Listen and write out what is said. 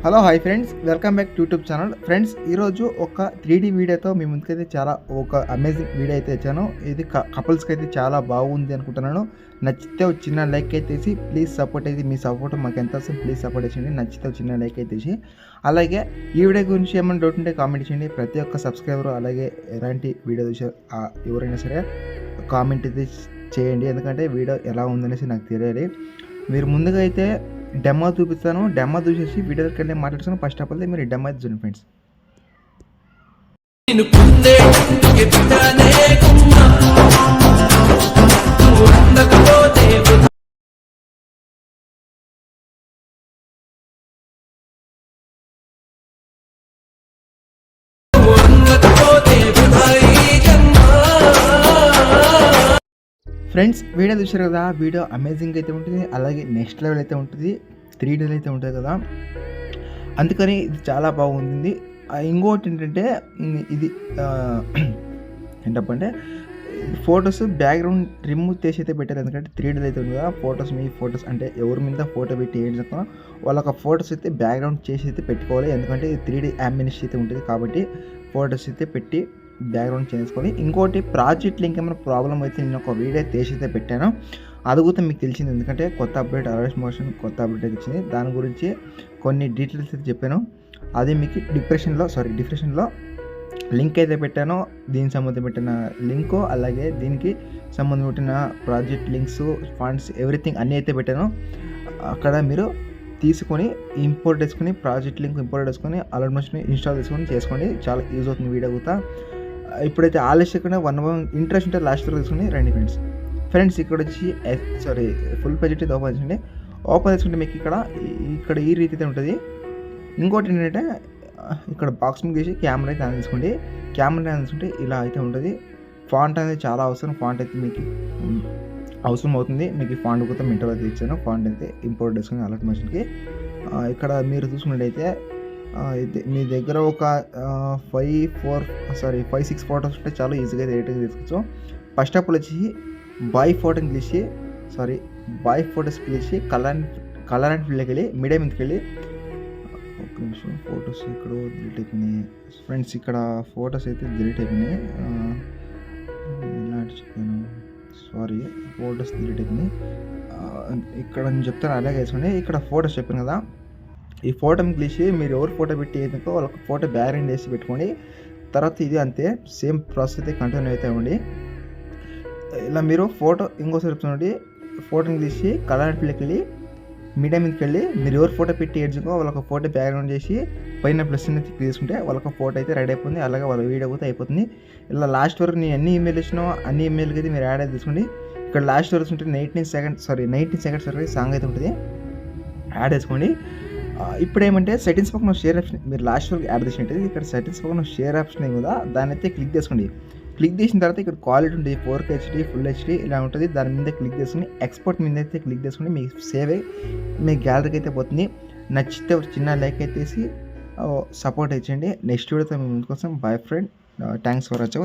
Hello hi friends, welcome back to YouTube channel. Friends, ఈరోజు ఒక 3D వీడియోతో మీ ముందుకైతే చాలా ఒక అమేజింగ్ వీడియో అయితే ఇచ్చాను. ఇది కపుల్స్కి అయితే చాలా బాగుంది అనుకుంటున్నాను. నచ్చితే ఒక చిన్న లైక్ అయితే వేసి ప్లీజ్ సపోర్ట్ అయితే, మీ సపోర్ట్ మాకు ఎంత వస్తుంది ప్లీజ్ సపోర్ట్ చేయండి. నచ్చితే ఒక చిన్న లైక్ అయితే వేసి, అలాగే ఈ వీడియో గురించి ఏమైనా డౌట్ ఉంటే కామెంట్ చేయండి. ప్రతి ఒక్క సబ్స్క్రైబర్ అలాగే ఎలాంటి వీడియో చూసే ఎవరైనా సరే కామెంట్ అయితే చేయండి, ఎందుకంటే వీడియో ఎలా ఉందనేసి నాకు తెలియాలి. మీరు ముందుగా అయితే డెమో చూపిస్తాను. డెమో చూసేసి వీడియోకి వెళ్ళి మాట్లాడుతాను. ఫస్ట్ ఆఫ్ ఆల్ మీరు డెమో అయితే చూడండి ఫ్రెండ్స్. ఫ్రెండ్స్, వీడియో చూసారు కదా, వీడియో అమేజింగ్ అయితే ఉంటుంది, అలాగే నెక్స్ట్ లెవెల్ అయితే ఉంటుంది, 3Dలో అయితే ఉంటుంది కదా, అందుకని ఇది చాలా బాగుంది. ఇంకోటి ఏంటంటే ఇది ఏంటంటే ఫొటోస్ బ్యాక్గ్రౌండ్ రిమూవ్ చేసి అయితే పెట్టారు, ఎందుకంటే 3Dలో అయితే ఉంది కదా. ఫొటోస్ మీ ఫొటోస్ అంటే ఎవరి మీద ఫోటో పెట్టి ఏం చెప్తున్నా వాళ్ళ ఫొటోస్ అయితే బ్యాక్గ్రౌండ్ చేసి అయితే పెట్టుకోవాలి, ఎందుకంటే 3D అంబియన్స్ అయితే ఉంటుంది కాబట్టి ఫొటోస్ అయితే పెట్టి బ్యాక్గ్రౌండ్ చేసుకొని. ఇంకోటి ప్రాజెక్ట్ లింక్ ఏమైనా ప్రాబ్లం అయితే నేను ఒక వీడియో తీసి అయితే పెట్టాను, అది కూడా మీకు తెలిసింది, ఎందుకంటే కొత్త అప్డేట్ అరెస్ట్ మోషన్ కొత్త అప్డేట్ అయితే వచ్చింది. దాని గురించి కొన్ని డీటెయిల్స్ అయితే చెప్పాను, అది మీకు డిస్క్రిప్షన్లో లింక్ అయితే పెట్టాను. దీనికి సంబంధించి పెట్టిన లింకు, అలాగే దీనికి సంబంధించి పెట్టిన ప్రాజెక్ట్ లింక్స్, ఫండ్స్, ఎవ్రీథింగ్ అన్నీ అయితే పెట్టాను. అక్కడ మీరు తీసుకొని ఇంపోర్ట్ చేసుకొని ప్రాజెక్ట్ లింక్ ఇంపోర్ట్ చేసుకొని ఆల్మోస్ట్ ఇన్స్టాల్ చేసుకోండి. చాలా యూజ్ అవుతుంది వీడియో కూడా. ఇప్పుడైతే ఆలస్యంగా ఇంట్రెస్ట్ ఉంటే లాస్ట్ వరకు తీసుకుని రండి ఫ్రెండ్స్. ఇక్కడ వచ్చి ఫుల్ పేజ్ అయితే ఓపెన్ చేయండి. ఓపెన్ చేసుకుంటే మీకు ఇక్కడ ఈ రీతి అయితే ఉంటుంది. ఇంకోటి ఏంటంటే ఇక్కడ బాక్స్ మీద తీసి కెమెరా అయితే ఆన్ చేసుకోండి. కెమెరా ఆన్ చేసుకుంటే ఇలా అయితే ఉంటుంది. ఫాంట్ అనేది చాలా అవసరం, ఫాంట్ అయితే మీకు అవసరం అవుతుంది. మీకు ఫాంట్ కూడా మింటో అయితే ఇచ్చాను. ఫాంట్ అయితే ఇంపోర్ట్ చేసుకుని అలర్ట్ మషన్కి. ఇక్కడ మీరు చూసుకున్నట్టయితే మీ దగ్గర ఒక 5-6 ఫొటోస్ ఉంటే చాలా ఈజీగా ఎడిటింగ్ తీసుకోవచ్చు. ఫస్ట్ ఆఫ్ ఆల్ వచ్చి బాయ్ ఫోటోస్కి తీసి కలర్ అండ్ ఫిల్కి వెళ్ళి మీడియం మీదకి వెళ్ళి ఒక నిమిషం. ఫొటోస్ ఇక్కడ డిలీట్ అయిపోయినాయి ఫ్రెండ్స్, ఇక్కడ ఫొటోస్ అయితే డిలీట్ అయిపోయినాయి. ఇలాంటి చెప్పాను, ఫొటోస్ డిలీట్ అయిపోయినాయి. ఇక్కడ నేను చెప్తాను, అలాగే వేసుకోండి. ఇక్కడ ఫొటోస్ చెప్పాను కదా, ఈ ఫోటో తీసి మీరు ఎవరు ఫోటో పెట్టి ఏదో వాళ్ళకి ఫోటో బ్యాక్గ్రౌండ్ వేసి పెట్టుకోండి. తర్వాత ఇది అంతే సేమ్ ప్రాసెస్ అయితే కంటిన్యూ అయితే ఉండి. ఇలా మీరు ఫోటో ఇంకోసారి చెప్తుండండి. ఫోటోని తీసి కలర్ అండ్ ఫిల్కి వెళ్ళి మీడియం మీదకి వెళ్ళి మీరు ఎవరు ఫోటో పెట్టి ఏడ్చుకో వాళ్ళకి ఫోటో బ్యాక్గ్రౌండ్ చేసి పైన ప్లస్ అయితే తీసుకుంటే వాళ్ళకి ఫోటో అయితే రెడీ అయిపోతుంది, అలాగే వాళ్ళ వీడియో కూడా అయిపోతుంది. ఇలా లాస్ట్ వరకు నేను ఎన్ని ఈమెయిల్ ఇచ్చినా అన్ని ఈమెయిల్కి అయితే మీరు యాడ్ అయితే తీసుకోండి. ఇక్కడ లాస్ట్ వరకు ఉంటే 19 సెకండ్స్ వరకు సాంగ్ అయితే ఉంటుంది, యాడ్ చేసుకోండి. ఇప్పుడు ఏమంటే సెట్టింగ్స్ పక్కన షేర్ ఆప్షన్ మీరు లాస్ట్ వరకు యాడ్ చేసినట్టు ఇక్కడ సెట్టింగ్స్ పక్కన షేర్ ఆప్షన్ కదా, దాన్ని అయితే క్లిక్ చేసుకోండి. క్లిక్ చేసిన తర్వాత ఇక్కడ క్వాలిటీ ఉంటుంది, 4K HD, ఫుల్ HD ఇలా ఉంటుంది. దాని మీద క్లిక్ చేసుకుని ఎక్స్పోర్ట్ మీద అయితే క్లిక్ చేసుకుని మీకు సేవ్ అయ్యి మీ గ్యాలరీకి అయితే పోతుంది. నచ్చితే ఒక చిన్న లైక్ అయితే వేసి సపోర్ట్ ఇచ్చేయండి. నెక్స్ట్ వీడియోతో మీ ముందు కోసం. By friend, thanks for watching.